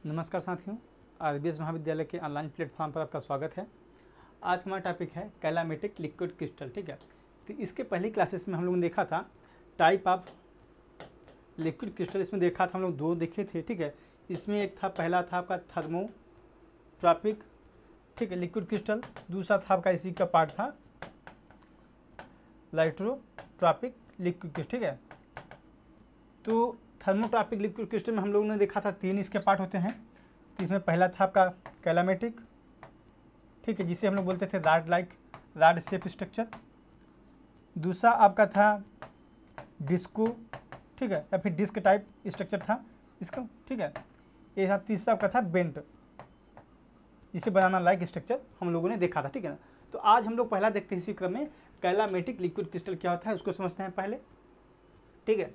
नमस्कार साथियों, आरबीएस महाविद्यालय के ऑनलाइन प्लेटफॉर्म पर आपका स्वागत है। आज हमारा टॉपिक है कैलामेटिक लिक्विड क्रिस्टल। ठीक है, तो इसके पहली क्लासेस में हम लोगों ने देखा था टाइप ऑफ लिक्विड क्रिस्टल। इसमें देखा था हम लोग दो देखे थे। ठीक है, इसमें एक था, पहला था आपका थर्मोट्रॉपिक, ठीक है, लिक्विड क्रिस्टल। दूसरा था आपका इसी का पार्ट था लाइट्रोट्रॉपिक लिक्विड क्रिस्टल। ठीक है, तो थर्मोट्रॉपिक लिक्विड क्रिस्टल में हम लोगों ने देखा था तीन इसके पार्ट होते हैं। तो इसमें पहला था आपका कैलामेटिक, ठीक है, जिसे हम लोग बोलते थे रॉड शेप स्ट्रक्चर। दूसरा आपका था डिस्को, ठीक है, या फिर डिस्क टाइप स्ट्रक्चर था इसका। ठीक है, ये था। तीसरा आपका था बेंट, जिसे बनाना लाइक स्ट्रक्चर हम लोगों ने देखा था। ठीक है ना, तो आज हम लोग पहला देखते हैं इसी क्रम में कैलामेटिक लिक्विड क्रिस्टल क्या होता है, उसको समझते हैं पहले। ठीक है,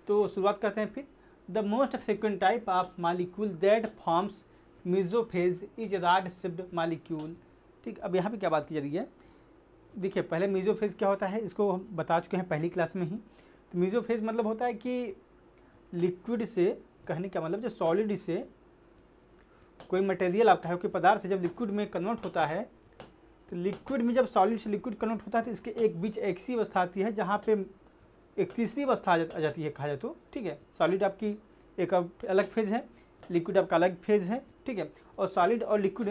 तो शुरुआत करते हैं फिर। The most frequent type of molecule that forms mesophase is rod shaped molecule. ठीक, अब यहाँ पे क्या बात की जा रही है, देखिए पहले मेसोफेज क्या होता है इसको हम बता चुके हैं पहली क्लास में ही। तो मेसोफेज मतलब होता है कि लिक्विड से, कहने का मतलब जो सॉलिड से कोई मटेरियल आपका है, कोई पदार्थ जब लिक्विड में कन्वर्ट होता है, तो लिक्विड में जब सॉलिड से लिक्विड कन्वर्ट होता है तो इसके एक बीच ऐसी अवस्था आती है जहाँ पे एक तीसरी अवस्था आ जाती है, कहा जाए तो। ठीक है, सॉलिड आपकी एक अलग फेज है, लिक्विड आपका अलग फेज है। ठीक है, और सॉलिड और लिक्विड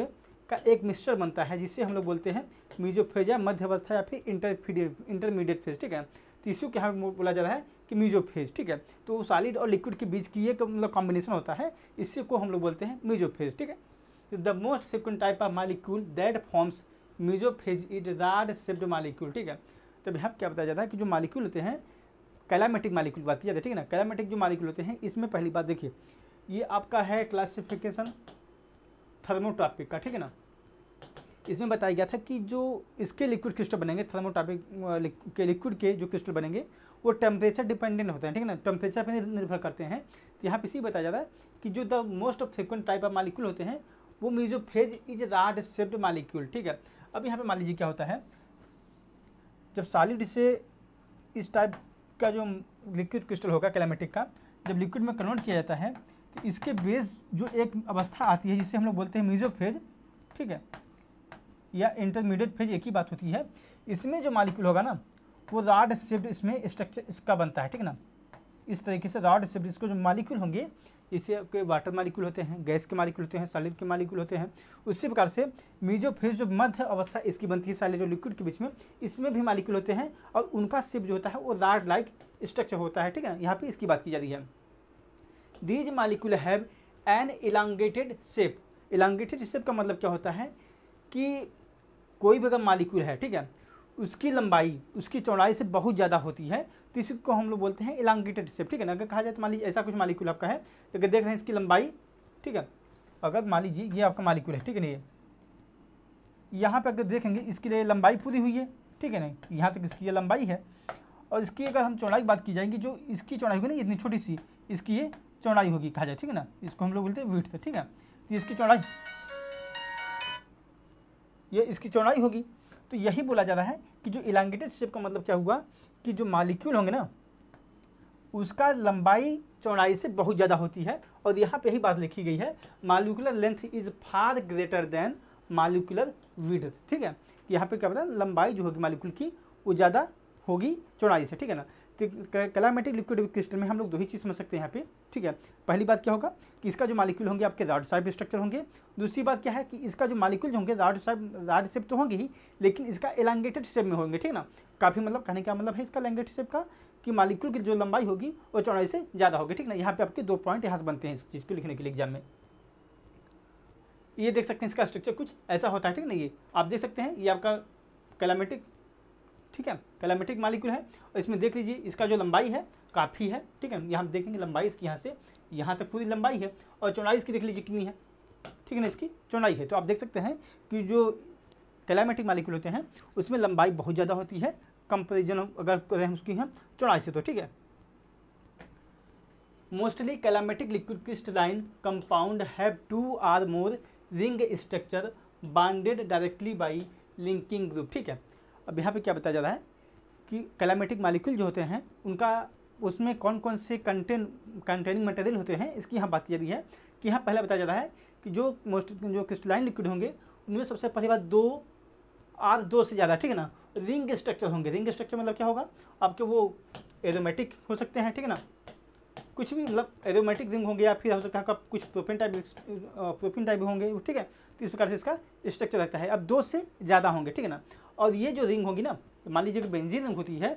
का एक मिक्सचर बनता है जिसे हम लोग बोलते हैं मीजोफेज या मध्य अवस्था या फिर इंटरमीडिएट फेज। ठीक है, तो इसी को क्या बोला जा रहा है कि मीजोफेज। ठीक है, तो सॉलिड और लिक्विड के बीच की एक मतलब कॉम्बिनेशन होता है, इसी को हम लोग बोलते हैं मीजोफेज। ठीक है, the most frequent type of molecule that forms mesophase is rod shaped molecule. ठीक है, तो यहाँ क्या बताया जाता है कि जो मॉलिक्यूल होते हैं, कैलामेटिक मॉलिक्यूल बात की जाती है। ठीक है ना, कैलामेटिक जो मॉलिक्यूल होते हैं, इसमें पहली बात देखिए, ये आपका है क्लासिफिकेशन थर्मोट्रॉपिक का। ठीक है ना, इसमें बताया गया था कि जो इसके लिक्विड क्रिस्टल बनेंगे, थर्मोट्रॉपिक के लिक्विड के जो क्रिस्टल बनेंगे वो टेम्परेचर डिपेंडेंट होते हैं। ठीक है ना, टेम्परेचर पर निर्भर करते हैं। तो यहाँ पे इसी बताया जाता है कि जो the most frequent type of molecule होते हैं वो मेसोफेज इज रॉड शेप्ड मॉलिक्यूल। ठीक है, अब यहाँ पे मान लीजिए क्या होता है, जब सॉलिड से इस टाइप का जो लिक्विड क्रिस्टल होगा कैलामेटिक का, जब लिक्विड में कन्वर्ट किया जाता है तो इसके बेस जो एक अवस्था आती है जिसे हम लोग बोलते हैं मेसोफेज, ठीक है, या इंटरमीडिएट फेज, एक ही बात होती है। इसमें जो मॉलिक्यूल होगा ना वो रॉड शेप्ड इसमें स्ट्रक्चर इसका बनता है। ठीक है ना, इस तरीके से रॉड शेप्ड इसको जो मॉलिक्यूल होंगे, इसे आपके वाटर मॉलिक्यूल होते हैं, गैस के मॉलिक्यूल होते हैं, सॉलिड के मॉलिक्यूल होते हैं। उसी प्रकार से मेसोफेज जो मध्य अवस्था इसकी बनती है सॉलिड और लिक्विड के बीच में, इसमें भी मॉलिक्यूल होते हैं और उनका शेप जो होता है वो रॉड लाइक स्ट्रक्चर होता है। ठीक है, यहाँ पे इसकी बात की जा रही है। These molecule have an elongated shape. Elongated shape का मतलब क्या होता है कि कोई भी अगर मॉलिक्यूल है, ठीक है, उसकी लंबाई उसकी चौड़ाई से बहुत ज़्यादा होती है, तो इसको हम लोग बोलते हैं इलांगेटेड शेप। ठीक है ना, अगर कहा जाए तो मान लीजिए ऐसा कुछ मॉलिक्यूल आपका है, तो अगर देख रहे हैं इसकी लंबाई, ठीक है, अगर मान लीजिए ये आपका मॉलिक्यूल है, ठीक है ना, ये यहाँ पे अगर देखेंगे इसकी लिए लंबाई पूरी हुई है। ठीक है ना, यहाँ तक इसकी ये लंबाई है, और इसकी अगर हम चौड़ाई की बात की जाएगी, जो इसकी चौड़ाई होगी ना इतनी छोटी सी, इसकी ये चौड़ाई होगी कहा जाए। ठीक है ना, इसको हम लोग बोलते हैं विड्थ। ठीक है, तो इसकी चौड़ाई, ये इसकी चौड़ाई होगी। तो यही बोला जा रहा है कि जो इलांगेटेड शेप का मतलब क्या हुआ कि जो मॉलिक्यूल होंगे ना उसका लंबाई चौड़ाई से बहुत ज़्यादा होती है। और यहाँ पे ही बात लिखी गई है, molecular length is far greater than molecular width. ठीक है, यहाँ पे क्या पता है, लंबाई जो होगी मॉलिक्यूल की वो ज़्यादा होगी चौड़ाई से। ठीक है ना, तो कैलामेटिक लिक्विड क्रिस्टल में हम लोग दो ही चीज़ समझ सकते हैं यहाँ पे। ठीक है, पहली बात क्या होगा कि इसका जो मॉलिक्यूल होंगे आपके रॉड शेप स्ट्रक्चर होंगे। दूसरी बात क्या है कि इसका जो मॉलिक्यूल होंगे रॉड शेप तो होंगे ही, लेकिन इसका एलांगेटेड शेप में होंगे। ठीक है ना, काफ़ी मतलब कहने का मतलब है इसका एलांगेटेड शेप का कि मॉलिक्यूल की जो लंबाई होगी वो चौड़ाई से ज़्यादा होगी। ठीक है ना, यहाँ पे आपके 2 पॉइंट यहाँ से बनते हैं इस चीज़ को लिखने के लिए एग्जाम में। ये देख सकते हैं इसका स्ट्रक्चर कुछ ऐसा होता है। ठीक है ना, ये आप देख सकते हैं, ये आपका कैलामेटिक, ठीक है, कैलामेटिक मॉलिक्यूल है। और इसमें देख लीजिए इसका जो लंबाई है काफ़ी है। ठीक है, यहाँ देखेंगे लंबाई इसकी यहाँ से यहाँ तक पूरी लंबाई है, और चौड़ाई इसकी देख लीजिए कितनी है। ठीक है ना, इसकी चौड़ाई है। तो आप देख सकते हैं कि जो कैलामेटिक मॉलिक्यूल होते हैं उसमें लंबाई बहुत ज़्यादा होती है कंपेरिजन अगर करें उसकी हम चौड़ाई से। तो ठीक है, mostly calamitic liquid crystalline compound have 2 or more ring structure bonded directly by linking group. ठीक है, अब यहाँ पे क्या बताया जा रहा है कि कैलामेटिक मॉलिक्यूल जो होते हैं उनका उसमें कौन कौन से कंटेनिंग मटेरियल होते हैं इसकी यहाँ बात की जा रही है। कि यहाँ पहले बताया जा रहा है कि जो क्रिस्टलाइन लिक्विड होंगे उनमें सबसे पहली बात दो से ज़्यादा, ठीक है ना, रिंग स्ट्रक्चर होंगे। रिंग स्ट्रक्चर मतलब क्या होगा, आपके वो एरोमेटिक हो सकते हैं, ठीक है ना, कुछ भी मतलब एरोमेटिक रिंग होंगे या फिर हो सकता है कुछ प्रोपीन टाइप होंगे, ठीक है। तो इस प्रकार से इसका स्ट्रक्चर रहता है। अब 2 से ज़्यादा होंगे, ठीक है ना। और ये जो रिंग होगी ना, मान लीजिए कि बेंजीन रिंग होती है,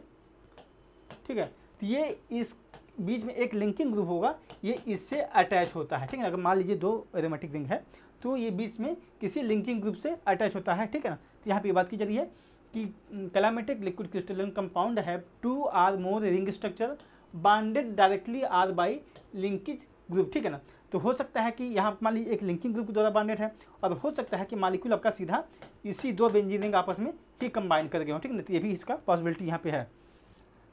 ठीक है, तो ये इस बीच में एक लिंकिंग ग्रुप होगा, ये इससे अटैच होता है, ठीक है ना। अगर मान लीजिए 2 एरोमेटिक रिंग है तो ये बीच में किसी लिंकिंग ग्रुप से अटैच होता है, ठीक है ना। तो यहाँ पे बात की जा रही है कि calamitic liquid crystalline compound have 2 or more ring structure bonded directly or by linkage group, ठीक है ना। तो हो सकता है कि यहाँ मान लीजिए एक लिंकिंग ग्रुप के द्वारा बॉन्डेड है, और हो सकता है कि मॉलिक्यूल आपका सीधा इसी 2 बेंजीन रिंग आपस में ही कंबाइन कर गए हो, ठीक है ना। तो ये भी इसका पॉसिबिलिटी यहाँ पे है।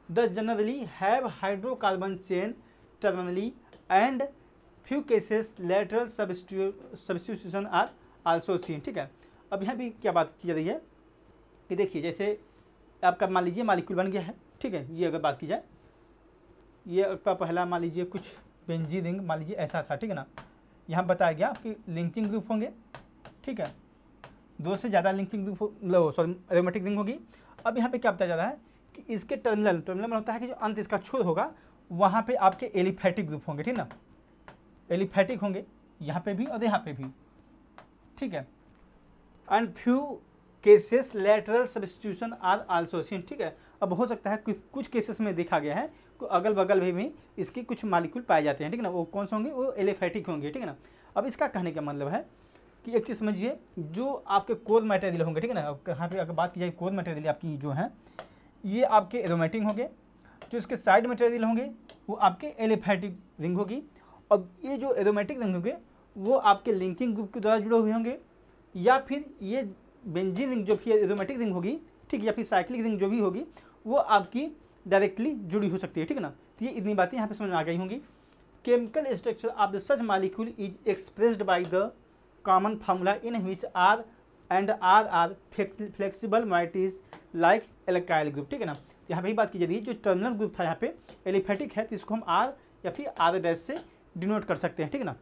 The generally have hydrocarbon chain terminally and few cases lateral substitution are also seen, ठीक है। अब यहाँ भी क्या बात की जा रही है कि देखिए, जैसे आपका मान लीजिए मॉलिक्यूल बन गया है, ठीक है। ये अगर बात की जाए, ये आपका पहला मान लीजिए कुछ बेंजीन रिंग मान लीजिए ऐसा था, ठीक है ना। यहाँ बताया गया कि लिंकिंग ग्रुप होंगे, ठीक है, 2 से ज़्यादा लिंकिंग ग्रुप एरोमेटिक रिंग होगी। अब यहाँ पे क्या बताया जा रहा है कि इसके टर्मिनल में होता है कि जो अंत इसका छोर होगा वहाँ पे आपके एलिफैटिक ग्रुप होंगे, ठीक ना, एलिफैटिक होंगे यहाँ पे भी और यहाँ पे भी, ठीक है। And few cases lateral substitution are also seen, ठीक है। अब हो सकता है कुछ केसेस में देखा गया है अगल बगल में भी इसके कुछ मॉलिक्यूल पाए जाते हैं, ठीक है ना। वो कौन से होंगे, वो एलिफैटिक होंगे, ठीक है ना। अब इसका कहने का मतलब है कि एक चीज़ समझिए, जो आपके कोर मटेरियल होंगे, ठीक है ना। अब यहाँ पे अगर बात की जाए कोर मटेरियल आपकी जो है ये आपके एरोमेटिक होंगे, जो इसके साइड मटेरियल होंगे वो आपके एलिफैटिक रिंग होगी, और ये जो एरोमेटिक रिंग होंगे वो आपके लिंकिंग ग्रुप के द्वारा जुड़े हुए होंगे, या फिर ये बेंजीन रिंग जो भी एरोमेटिक रिंग होगी, ठीक है, या फिर साइक्लिक रिंग जो भी होगी वो आपकी डायरेक्टली जुड़ी हो सकती है, ठीक है ना। तो ये इतनी बातें यहाँ पे समझ में आ गई होंगी। Chemical structure of the such molecule is expressed by the common formula in which R and R are flexible moieties like alkyl group, ठीक है ना। यहाँ पे ही बात की जा रही है, जो टर्मिनल ग्रुप था यहाँ पे एलिफैटिक है, तो इसको हम आर या फिर आर डैश से डिनोट कर सकते हैं, ठीक है ना।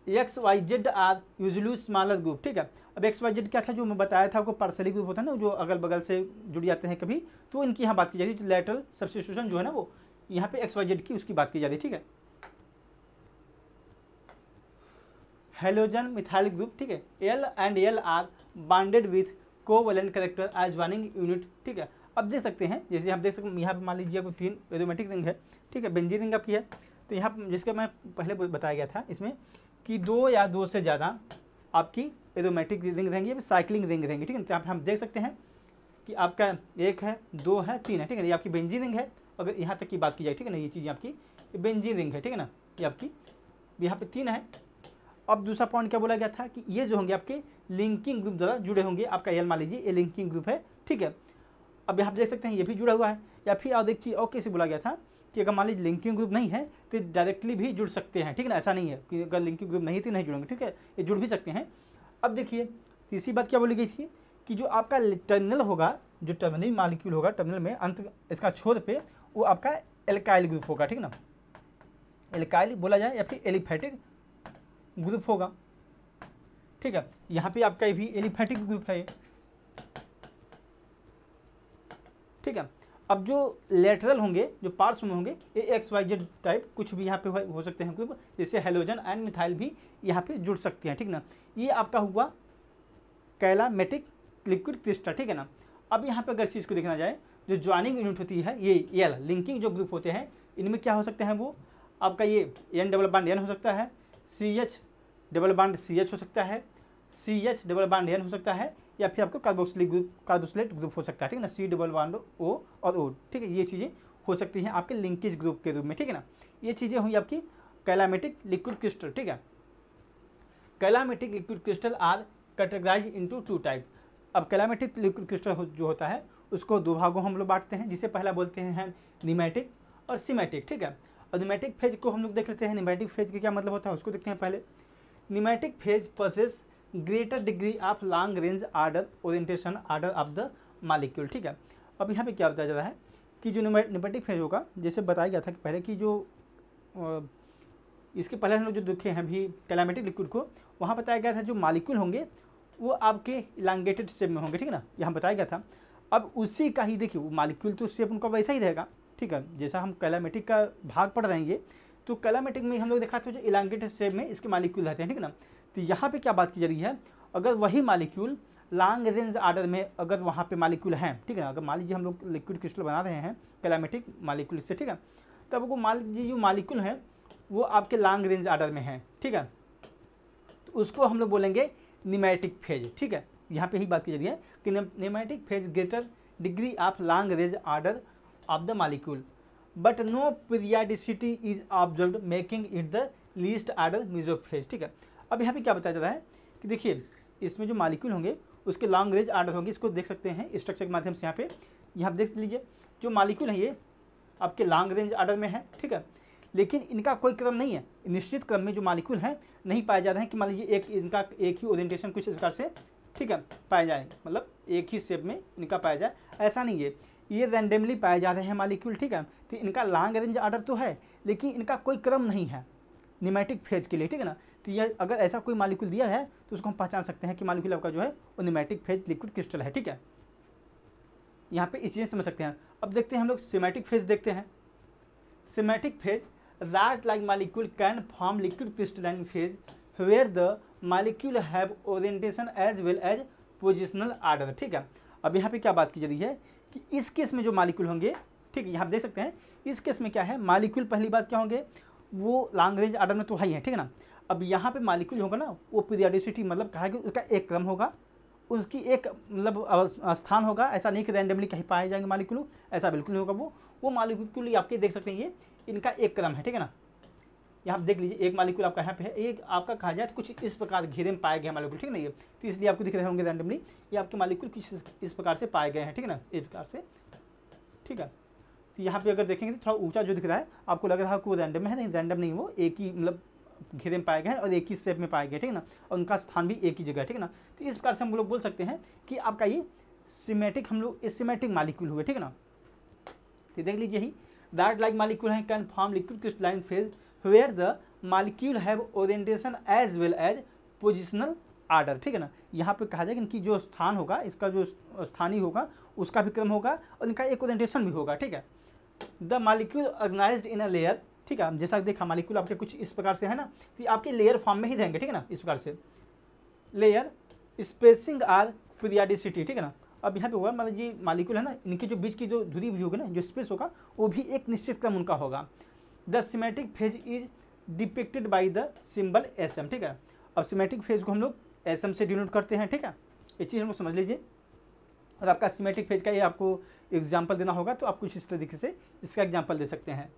XYZ are usually smaller group, ठीक है। अब XYZ क्या था, जो मैं बताया था आपको, पार्सली ग्रुप होता है ना, जो अगल बगल से जुड़ जाते हैं कभी, तो इनकी यहाँ बात की जा रही है। लेटरल सब्स्टिट्यूशन जो है ना, वो यहाँ पे XYZ की उसकी बात की जा रही है, ठीक है। हेलोजन मिथाइल ग्रुप, ठीक है, L and L are bonded with covalent character as joining unit, ठीक है। अब देख सकते हैं, जैसे आप देख सकते हैं यहाँ पे मान लीजिए आपको 3 एरोमेटिक रिंग है, ठीक है, बेंजीन रिंग आपकी है। तो यहाँ जिसका मैं पहले बताया गया था इसमें कि 2 या 2 से ज़्यादा आपकी एरोमेटिक रिंग रहेंगी या साइक्लिंग रिंग रहेंगी, ठीक है। तो यहाँ पे हम देख सकते हैं कि आपका 1 है, 2 है, 3 है, ठीक है। ये आपकी बेंजीन रिंग है, अगर यहाँ तक की बात की जाए, ठीक है ना, ये चीज़ आपकी बेंजीन रिंग है, ठीक है ना, ये आपकी यहाँ पे 3 है। अब दूसरा पॉइंट क्या बोला गया था कि ये जो होंगे आपके लिंकिंग ग्रुप द्वारा जुड़े होंगे, आपका एल मान लीजिए ये लिंकिंग ग्रुप है, ठीक है। अब यहाँ देख सकते हैं ये भी जुड़ा हुआ है, या फिर और एक चीज़ और कैसे बोला गया था कि अगर मान लीजिए लिंकिंग ग्रुप नहीं है तो डायरेक्टली भी जुड़ सकते हैं, ठीक है ना। ऐसा नहीं है कि अगर लिंकिंग ग्रुप नहीं थी नहीं जुड़ेंगे, ठीक है, ये जुड़ भी सकते हैं। अब देखिए तीसरी बात क्या बोली गई थी कि जो आपका टर्मिनल होगा, जो टर्मिनल मॉलिक्यूल होगा, टर्मिनल में अंत इसका छोर पे वो आपका एल्काइल ग्रुप होगा, ठीक ना। एल्काइल बोला जाए या फिर एलिफैटिक ग्रुप होगा, ठीक है। यहाँ पे आपका भी एलिफैटिक ग्रुप है, ठीक है। अब जो लेटरल होंगे, जो पार्ट्स में होंगे, ये XYZ टाइप कुछ भी यहाँ पे हो सकते हैं ग्रुप, जैसे हेलोजन एंड मिथाइल भी यहाँ पे जुड़ सकते हैं, ठीक ना। ये आपका हुआ कैलामेटिक लिक्विड क्रिस्टल, ठीक है ना। अब यहाँ पे अगर चीज़ को देखना जाए, जो ज्वाइनिंग यूनिट होती है ये एल लिंकिंग जो ग्रुप होते हैं, इनमें क्या हो सकते हैं, वो आपका ये N डबल बॉन्ड N हो सकता है, CH डबल बॉन्ड CH हो सकता है, CH डबल बॉन्ड N हो सकता है, या फिर आपको कार्बोक्सिलेट ग्रुप हो सकता है, ठीक है ना, C डबल बॉन्ड O और O, ठीक है। ये चीज़ें हो सकती हैं आपके लिंकेज ग्रुप के रूप में, ठीक है ना। ये चीज़ें हुई आपकी कैलामेटिक लिक्विड क्रिस्टल, ठीक है। Calamitic liquid crystal are categorize into 2 type. अब कैलामेटिक लिक्विड क्रिस्टल जो होता है उसको 2 भागों हम लोग बांटते हैं, जिसे पहला बोलते हैं न्यूमेटिक और सीमेटिक, ठीक है। और न्यूमेटिक फेज को हम लोग देख लेते हैं। न्यूमेटिक फेज का क्या मतलब होता है उसको देखते हैं पहले। Pneumatic phase process greater degree of long range order orientation order of the molecule, ठीक है। अब यहाँ पे क्या बताया जा रहा है कि जो न्यूमेटिक फेज होगा, जैसे बताया गया था कि पहले की जो इसके पहले हम लोग जो देखे हैं अभी कैलामेटिक लिक्विड को, वहाँ बताया गया था जो मालिक्यूल होंगे वो आपके इलांगेटेड शेप में होंगे, ठीक है ना, यहाँ बताया गया था। अब उसी का ही देखिए वो मालिक्यूल तो शेप उनका वैसा ही रहेगा, ठीक है, जैसा हम कैलामेटिक का भाग पढ़ रहे हैं ये, तो कैलामेटिक में हम लोग देखा था जो इलांगेटेड शेप में इसके मालिक्यूल रहते हैं, ठीक है ना। तो यहाँ पे क्या बात की जा रही है, अगर वही मालिक्यूल लॉन्ग रेंज आर्डर में अगर वहाँ पे मालिक्यूल हैं, ठीक है ना, अगर मान लीजिए हम लोग लिक्विड क्रिस्टल बना रहे हैं कैलामेटिक मालिक्यूल से, ठीक है, तब वो मान लीजिए जो मालिक्यूल हैं वो आपके लॉन्ग रेंज आर्डर में हैं, ठीक है, तो उसको हम लोग बोलेंगे न्यूमेटिक फेज, ठीक है। यहाँ पे ही बात की जा रही है कि nematic phase greater degree of long range order of the molecule but no periodicity is observed making it the least order mesophase, ठीक है। अब यहाँ पे क्या बताया जा रहा है कि देखिए इसमें जो मालिक्यूल होंगे उसके लॉन्ग रेंज आर्डर होंगे, इसको देख सकते हैं स्ट्रक्चर के माध्यम से। यहाँ पे देख लीजिए जो मालिक्यूल है ये आपके लॉन्ग रेंज आर्डर में है, ठीक है, लेकिन इनका कोई क्रम नहीं है, निश्चित क्रम में जो मालिक्यूल हैं नहीं पाए जा रहे हैं कि मान लीजिए एक ही ओरिएंटेशन कुछ इस प्रकार से, ठीक है, पाया जाए, मतलब एक ही शेप में इनका पाया जाए, ऐसा नहीं है, ये रैंडमली पाए जा रहे हैं मालिक्यूल, ठीक है। तो इनका लॉन्ग रेंज आर्डर तो है लेकिन इनका कोई क्रम नहीं है न्यूमेटिक फेज के लिए, ठीक है ना। तो यह अगर ऐसा कोई मालिक्यूल दिया है तो उसको हम पहचान सकते हैं कि मालिक्यूल आपका जो है वो न्यूमेटिक फेज लिक्विड क्रिस्टल है, ठीक है। यहाँ पे इस चीज़ समझ सकते हैं। अब देखते हैं हम लोग सिमेटिक फेज देखते हैं। Semantic phase that like molecule can form liquid crystalline phase where the molecule have orientation as well as positional order, ठीक है। अब यहाँ पे क्या बात की जा रही है कि इस केस में जो मालिक्यूल होंगे, ठीक है, यहाँ आप देख सकते हैं इस केस में क्या है, मालिक्यूल पहली बात क्या होंगे वो लॉन्ग रेंज आर्डर में तो है, ठीक है ना। अब यहाँ पे मालिक्यूल होगा ना वो पीरियडिसिटी मतलब कहा कि उसका एक क्रम होगा, उसकी एक मतलब स्थान होगा, ऐसा नहीं कि रैंडमली कहीं पाए जाएंगे मालिक्यूल, ऐसा बिल्कुल नहीं होगा। वो मालिक्यूल आपके देख सकते हैं ये इनका एक क्रम है, ठीक है ना। यहाँ देख लीजिए एक मालिक्यूल आपका यहाँ पे है, एक आपका कहा जाए तो कुछ इस प्रकार घेरे में पाए गए मालिक्यूल, ठीक है ना, ये तो इसलिए आपको दिख रहे होंगे रैंडमली ये आपके मालिक्यूल कुछ इस प्रकार से पाए गए हैं, ठीक है ना, इस प्रकार से, ठीक है। तो यहाँ पे अगर देखेंगे तो थोड़ा ऊंचा जो दिख रहा है आपको लग रहा है कि वो रैंडम है, नहीं रैंडम नहीं, वो एक ही मतलब घेरे में पाए गए हैं और एक ही शेप में पाए गए, ठीक है ना, और उनका स्थान भी एक ही जगह है, ठीक है ना। तो इस प्रकार से हम लोग बोल सकते हैं कि आपका ये सिमेटिक हम लोग सिमेटिक मालिक्यूल हुए, ठीक है ना। तो देख लीजिए ही that like molecule can form liquid crystalline phase where the molecule have orientation as well as positional order, ठीक है ना। यहाँ पे कहा जाएगा इनकी जो स्थान होगा, इसका जो स्थानीय होगा उसका भी क्रम होगा और इनका एक ओरिएंटेशन भी होगा, ठीक है। The molecule organised in a layer, ठीक है, जैसा देखा मालिक्यूल आपके कुछ इस प्रकार से है ना, तो आपके लेयर फॉर्म में ही रहेंगे, ठीक है ना, इस प्रकार से लेयर स्पेसिंग आर पीरियडिसिटी, ठीक है ना। अब यहाँ पे होगा मान लीजिए मालिक्यूल है ना, इनके जो बीच की जो दूरी भी होगी ना, जो स्पेस होगा वो भी एक निश्चित क्रम उनका होगा। The smectic phase is depicted by the symbol SM, ठीक है। अब सिमेटिक फेज को हम लोग एसएम से डिनोट करते हैं, ठीक है, ये चीज़ हम लोग समझ लीजिए। और आपका सिमेटिक फेज का ये आपको एग्जाम्पल देना होगा तो आप कुछ इस तरीके से इसका एग्जाम्पल दे सकते हैं।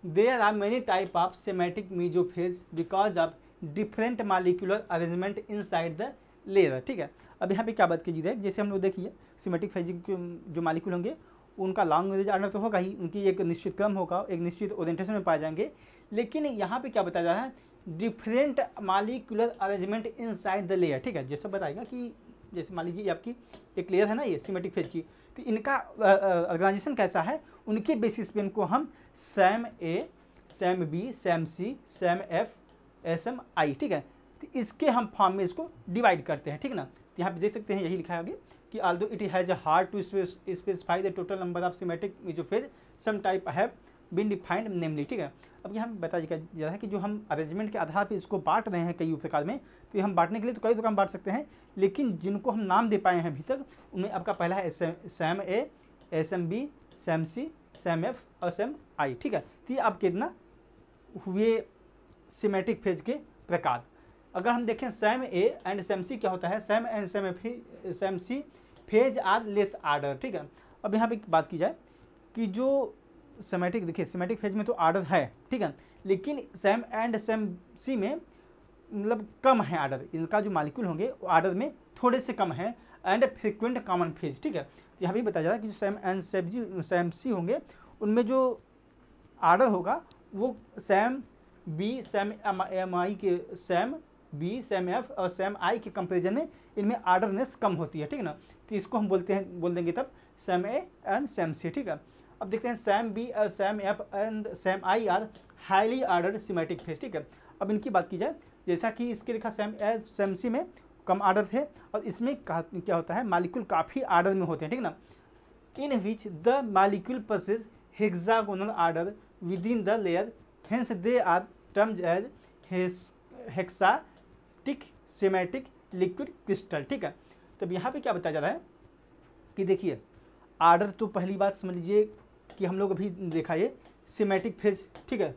There are many type of smectic mesophase because of different molecular arrangement inside the layer, ठीक है। अब यहाँ पे क्या बात कीजिए, जैसे हम लोग देखिए सिमेटिक फेज जो मालिक्यूल होंगे उनका लॉन्ग रेंज आर्डर तो होगा ही, उनकी एक निश्चित क्रम होगा, एक निश्चित ओरिएंटेशन में पाए जाएंगे, लेकिन यहाँ पे क्या बताया जा रहा है different molecular arrangement inside the layer, ठीक है। जैसे बताएगा कि जैसे मान लीजिए आपकी एक लेयर है ना ये सिमेटिक फेज की, तो इनका ऑर्गेनाइजेशन कैसा है उनके बेसिस पे इनको हम Sam A, Sam B, Sam C, Sam F, SM आई, ठीक है, तो इसके हम फॉर्म में इसको डिवाइड करते हैं, ठीक है ना। तो यहाँ पे देख सकते हैं यही लिखा है आगे कि although it has a hard to specify the total number of smectic mesophase some type have been defined namely, ठीक है। अब यहाँ बताया जा रहा है कि जो हम अरेंजमेंट के आधार पर इसको बांट रहे हैं कई प्रकार में, तो ये हम बांटने के लिए तो कई प्रकार बांट सकते हैं, लेकिन जिनको हम नाम दे पाए हैं अभी तक उनमें आपका पहला है Sam A, SM B, Sam C, Sam F और सैम आई, ठीक है। तो ये आप कितना हुए सिमेटिक फेज के प्रकार। अगर हम देखें Sm A and Sm C क्या होता है, Sm and Sm C phase are less order, ठीक है। अब यहाँ पे बात की जाए कि जो सिमेटिक, देखिए सिमेटिक फेज में तो आर्डर है, ठीक है, लेकिन सैम एंड सैम सी में मतलब कम है आर्डर, इनका जो मालिक्यूल होंगे आर्डर में थोड़े से कम है एंड फ्रिक्वेंट कॉमन फेज, ठीक है। तो यहाँ भी बताया जा रहा है कि जो सैम एंड सैम सी होंगे उनमें जो आर्डर होगा वो सैम बी, सैम एम आई के सैम बी, सेम एफ और सेम आई के कंपेरिजन में इनमें आर्डरनेस कम होती है, ठीक है ना। तो इसको हम बोल देंगे तब Sm A and Sm C, ठीक है। अब देखते हैं सेम बी और Sm F and Sm I are highly ordered symmetric phase, ठीक है। अब इनकी बात की जाए, जैसा कि इसके लिखा सेम ए सेम सी में कम आर्डर थे और इसमें क्या होता है, मालिक्यूल काफ़ी आर्डर में होते हैं, ठीक है ना। In which the molecule possess hexagonal order within the layer, hence they are termed as hexatic symmetric liquid crystal, ठीक है। तब यहाँ पे क्या बताया जा रहा है कि देखिए आर्डर तो पहली बात समझ लीजिए कि हम लोग अभी देखा ये सिमेट्रिक फेज, ठीक है।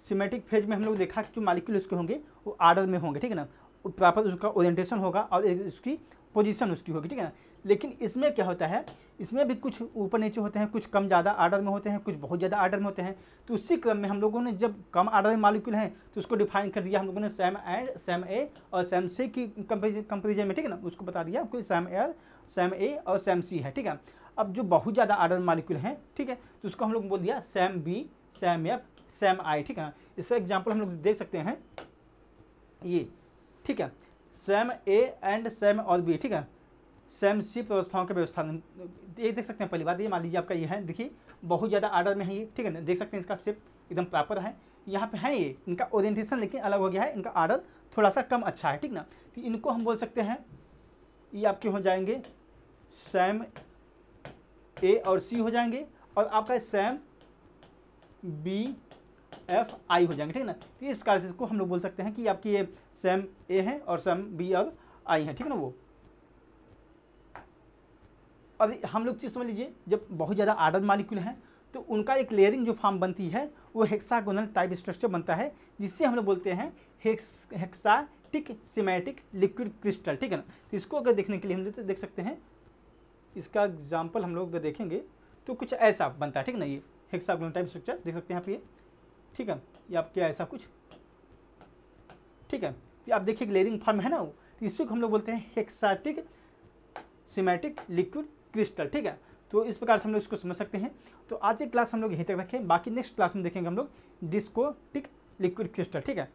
सिमेट्रिक फेज में हम लोग देखा कि जो मालिक्यूल उसके होंगे वो आर्डर में होंगे, ठीक है ना। प्रॉपर उसका ओरिएंटेशन होगा और उसकी पोजीशन उसकी होगी, ठीक है ना। लेकिन इसमें क्या होता है, इसमें भी कुछ ऊपर नीचे होते हैं, कुछ कम ज़्यादा आर्डर में होते हैं, कुछ बहुत ज़्यादा आर्डर में होते हैं। तो उसी क्रम में हम लोगों ने जब कम आर्डर में मालिक्यूल हैं तो उसको डिफाइन कर दिया हम लोगों ने सेम ए और सेम सी की कंपेरिजन में, ठीक है ना। उसको बता दिया आपको सेम ए और सेम सी है, ठीक है। अब जो बहुत ज़्यादा आर्डर में मालिक्यूल हैं, ठीक है, तो उसको हम लोग बोल दिया Sm B, Sm F, Sm I, ठीक है। इसका एग्जाम्पल हम लोग देख सकते हैं ये, ठीक है। सेम ए एंड सेम और बी, ठीक है, सेम सी व्यवस्थाओं के व्यवस्था ये देख सकते हैं। पहली बात ये मान लीजिए आपका ये है, देखिए बहुत ज़्यादा आर्डर में है ये, ठीक है ना। देख सकते हैं इसका शेप एकदम प्रॉपर है, यहाँ पे है ये इनका ओरिएंटेशन लेकिन अलग हो गया है, इनका आर्डर थोड़ा सा कम अच्छा है, ठीक ना। तो इनको हम बोल सकते हैं ये आपके हो जाएंगे सेम ए और सी हो जाएंगे और आपका सेम बी एफ आई हो जाएंगे, ठीक है ना। तो इस प्रकार से इसको हम लोग बोल सकते हैं कि आपकी ये सेम ए है और सेम बी और आई है, ठीक है ना। वो अब हम लोग चीज़ समझ लीजिए, जब बहुत ज़्यादा आर्डर मालिक्यूल हैं तो उनका एक लेयरिंग जो फॉर्म बनती है वो हेक्सागोनल टाइप स्ट्रक्चर बनता है, जिससे हम लोग बोलते हैं हेक्साटिक सिमेट्रिक लिक्विड क्रिस्टल, ठीक है ना। तो इसको अगर देखने के लिए हम देख सकते हैं, इसका एग्जाम्पल हम लोग अगर देखेंगे तो कुछ ऐसा बनता है, ठीक है ना। ये हेक्सागोनल टाइप स्ट्रक्चर देख सकते हैं यहाँ पे, ठीक है, ये आपके ऐसा कुछ, ठीक है। तो आप देखिए लेयरिंग फॉर्म है ना वो, तो इसको हम लोग बोलते हैं हेक्साटिक सिमेट्रिक लिक्विड क्रिस्टल, ठीक है। तो इस प्रकार से हम लोग इसको समझ सकते हैं। तो आज की क्लास हम लोग यहीं तक रखें, बाकी नेक्स्ट क्लास में देखेंगे हम लोग डिस्कोटिक लिक्विड क्रिस्टल, ठीक है।